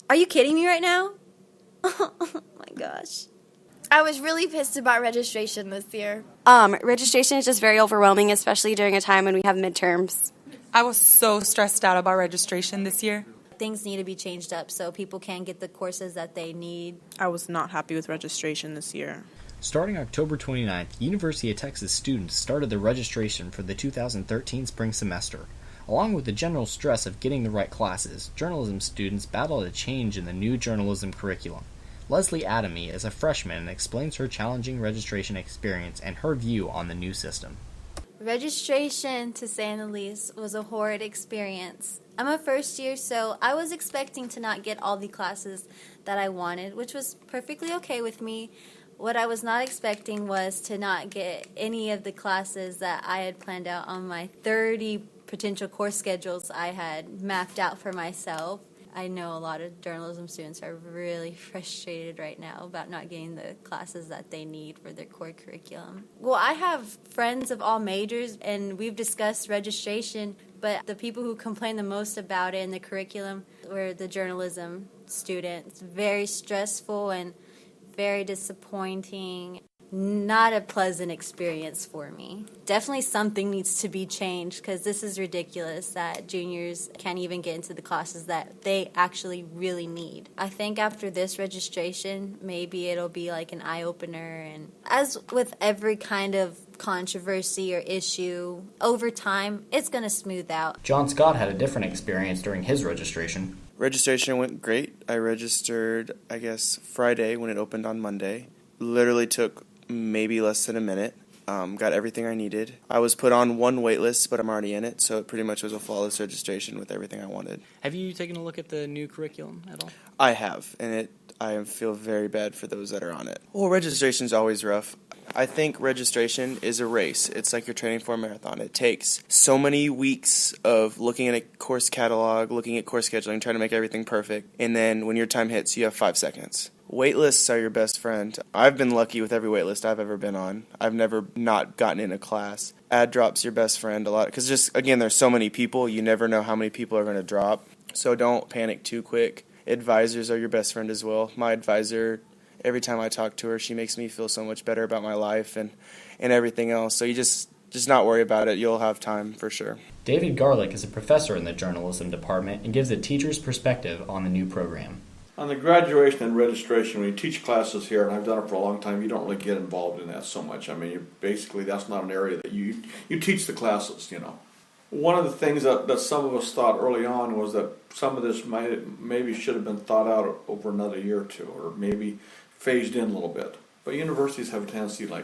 Are you kidding me right now? Oh my gosh. I was really pissed about registration this year. Registration is just very overwhelming, especially during a time when we have midterms. I was so stressed out about registration this year. Things need to be changed up so people can get the courses that they need. I was not happy with registration this year. Starting October 29th, University of Texas students started their registration for the 2013 spring semester. Along with the general stress of getting the right classes, journalism students battled a change in the new journalism curriculum. Leslie Adamy is a freshman and explains her challenging registration experience and her view on the new system. Registration, to say the least, was a horrid experience. I'm a first year, so I was expecting to not get all the classes that I wanted, which was perfectly okay with me. What I was not expecting was to not get any of the classes that I had planned out on my 30 potential course schedules I had mapped out for myself. I know a lot of journalism students are really frustrated right now about not getting the classes that they need for their core curriculum. Well, I have friends of all majors, and we've discussed registration, but the people who complain the most about it in the curriculum were the journalism students. Very stressful and very disappointing. Not a pleasant experience for me. Definitely something needs to be changed because this is ridiculous that juniors can't even get into the classes that they actually really need. I think after this registration, maybe it'll be like an eye-opener. And as with every kind of controversy or issue, over time, it's going to smooth out. John Scott had a different experience during his registration. Registration went great. I registered, Friday when it opened on Monday. Literally took maybe less than a minute. Got everything I needed. I was put on one wait list, but I'm already in it, so it pretty much was a flawless registration with everything I wanted. Have you taken a look at the new curriculum at all? I have, and I feel very bad for those that are on it. Well, registration's always rough. I think registration is a race. It's like you're training for a marathon. It takes so many weeks of looking at a course catalog, looking at course scheduling, trying to make everything perfect, and then when your time hits, you have 5 seconds. Waitlists are your best friend. I've been lucky with every waitlist I've ever been on. I've never not gotten in a class. Ad drop's your best friend a lot because just, again, there's so many people. You never know how many people are going to drop. So don't panic too quick. Advisors are your best friend as well. My advisor, every time I talk to her, she makes me feel so much better about my life and everything else. So you just not worry about it. You'll have time for sure. David Garlick is a professor in the journalism department and gives a teacher's perspective on the new program. On the graduation and registration, when you teach classes here, and I've done it for a long time, you don't really get involved in that so much. I mean, that's not an area that you teach the classes, you know. One of the things that some of us thought early on was that some of this maybe should have been thought out over another year or two, or maybe phased in a little bit. But universities have a tendency to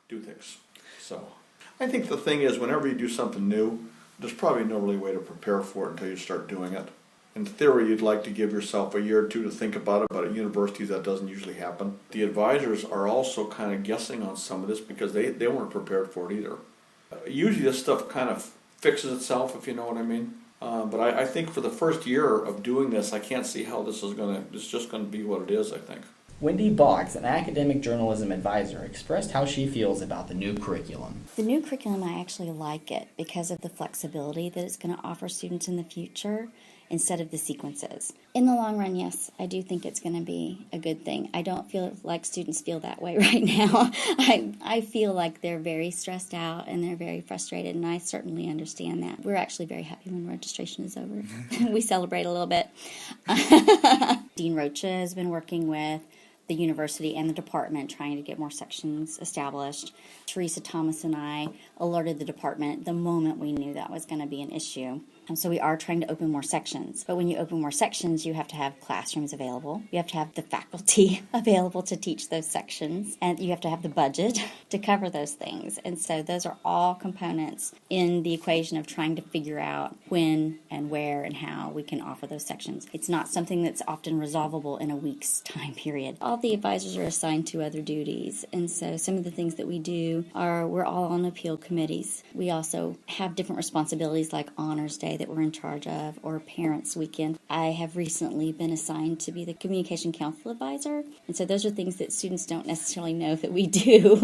do things. So I think the thing is, whenever you do something new, there's probably no really way to prepare for it until you start doing it. In theory, you'd like to give yourself a year or two to think about it, but at universities that doesn't usually happen. The advisors are also kind of guessing on some of this because they weren't prepared for it either. Usually this stuff kind of fixes itself, if you know what I mean. But I think for the first year of doing this, I can't see how it's just going to be what it is, I think. Wendy Boggs, an academic journalism advisor, expressed how she feels about the new curriculum. The new curriculum, I actually like it because of the flexibility that it's going to offer students in the future instead of the sequences. In the long run, yes, I do think it's going to be a good thing. I don't feel like students feel that way right now. I feel like they're very stressed out and they're very frustrated, and I certainly understand that. We're actually very happy when registration is over. We celebrate a little bit. Dean Rocha has been working with the university and the department trying to get more sections established. Teresa Thomas and I alerted the department the moment we knew that was going to be an issue. So we are trying to open more sections. But when you open more sections, you have to have classrooms available. You have to have the faculty available to teach those sections. And you have to have the budget to cover those things. And so those are all components in the equation of trying to figure out when and where and how we can offer those sections. It's not something that's often resolvable in a week's time period. All the advisors are assigned to other duties. And so some of the things that we do are we're all on appeal committees. We also have different responsibilities like Honors Day that we're in charge of, or Parents Weekend. I have recently been assigned to be the Communication Council Advisor, and so those are things that students don't necessarily know that we do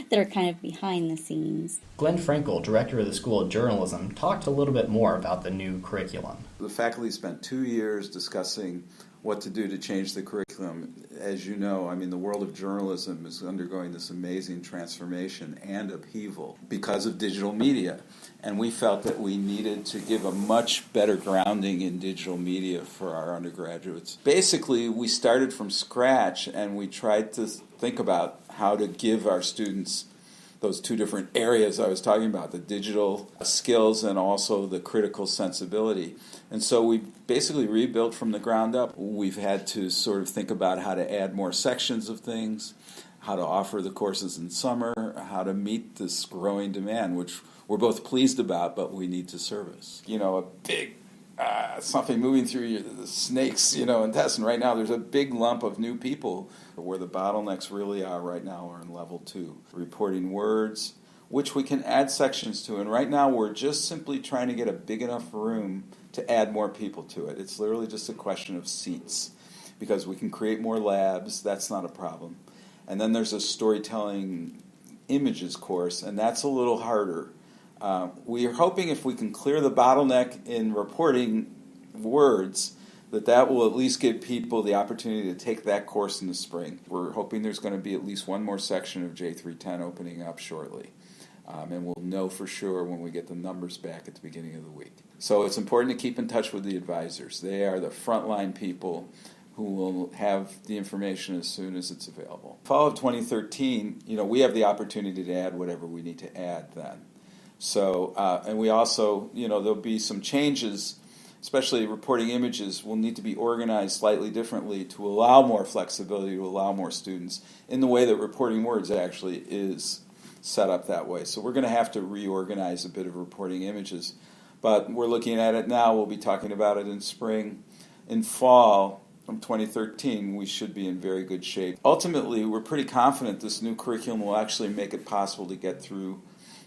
that are kind of behind the scenes. Glenn Frankel, director of the School of Journalism, talked a little bit more about the new curriculum. The faculty spent 2 years discussing what to do to change the curriculum. As you know, I mean, the world of journalism is undergoing this amazing transformation and upheaval because of digital media. And we felt that we needed to give a much better grounding in digital media for our undergraduates. Basically, we started from scratch and we tried to think about how to give our students those two different areas I was talking about, the digital skills and also the critical sensibility. And so we basically rebuilt from the ground up. We've had to sort of think about how to add more sections of things, how to offer the courses in summer, how to meet this growing demand, which we're both pleased about, but we need to service. You know, a big something moving through the snake's, intestine. Right now, there's a big lump of new people. Where the bottlenecks really are right now are in level 2. Reporting words, which we can add sections to. And right now, we're just simply trying to get a big enough room to add more people to it. It's literally just a question of seats. Because we can create more labs, that's not a problem. And then there's a storytelling images course, and that's a little harder. We are hoping if we can clear the bottleneck in reporting words, that will at least give people the opportunity to take that course in the spring. We're hoping there's going to be at least one more section of J310 opening up shortly. And we'll know for sure when we get the numbers back at the beginning of the week. So it's important to keep in touch with the advisors. They are the frontline people who will have the information as soon as it's available. Fall of 2013, we have the opportunity to add whatever we need to add then. So, and we also, there'll be some changes, especially reporting images will need to be organized slightly differently to allow more flexibility, to allow more students in the way that reporting words actually is set up that way. So we're going to have to reorganize a bit of reporting images. But we're looking at it now. We'll be talking about it in spring. In fall from 2013, we should be in very good shape. Ultimately, we're pretty confident this new curriculum will actually make it possible to get through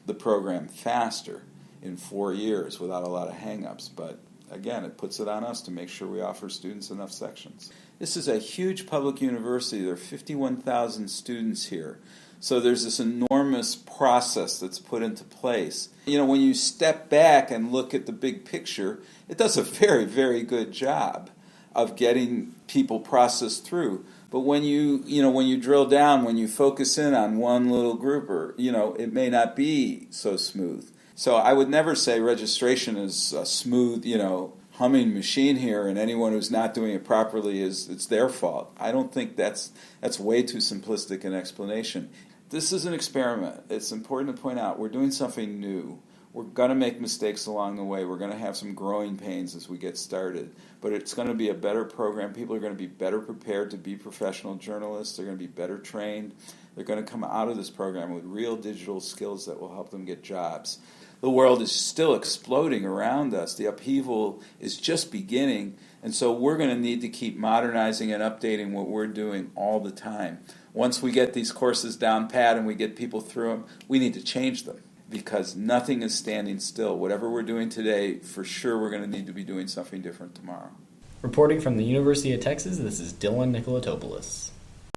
the program faster in 4 years without a lot of hang-ups. But again, it puts it on us to make sure we offer students enough sections. This is a huge public university. There are 51,000 students here. So there's this enormous process that's put into place. When you step back and look at the big picture, it does a very, very good job of getting people processed through. But when you drill down, when you focus in on one little group, it may not be so smooth. So I would never say registration is a smooth, humming machine here, and anyone who's not doing it properly it's their fault. I don't think that's way too simplistic an explanation. This is an experiment. It's important to point out we're doing something new. We're going to make mistakes along the way. We're going to have some growing pains as we get started. But it's going to be a better program. People are going to be better prepared to be professional journalists. They're going to be better trained. They're going to come out of this program with real digital skills that will help them get jobs. The world is still exploding around us. The upheaval is just beginning. And so we're going to need to keep modernizing and updating what we're doing all the time. Once we get these courses down pat and we get people through them, we need to change them. Because nothing is standing still. Whatever we're doing today, for sure we're going to need to be doing something different tomorrow. Reporting from the University of Texas, this is Dylan Nicolatopoulos.